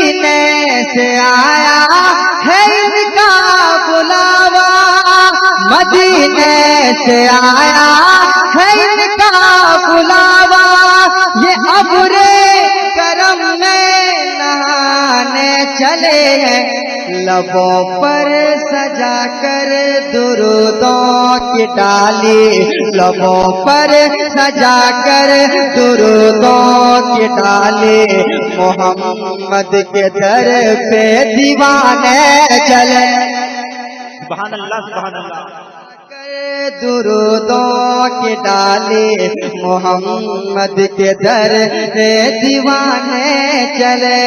मदीने से आया है इनका बुलावा, मदीने से आया है इनका बुलावा। ये अब्रे करम में नहाने चले हैं, लबों पर सजा कर दुरूदों की डाली, लबों पर सजा कर दुरूदों की डाली। मोहम्मद के दर पे दीवाने चले, सुभान अल्लाह सुभान अल्लाह। दुरूदों की डाली, मोहम्मद के दर पे दीवाने चले।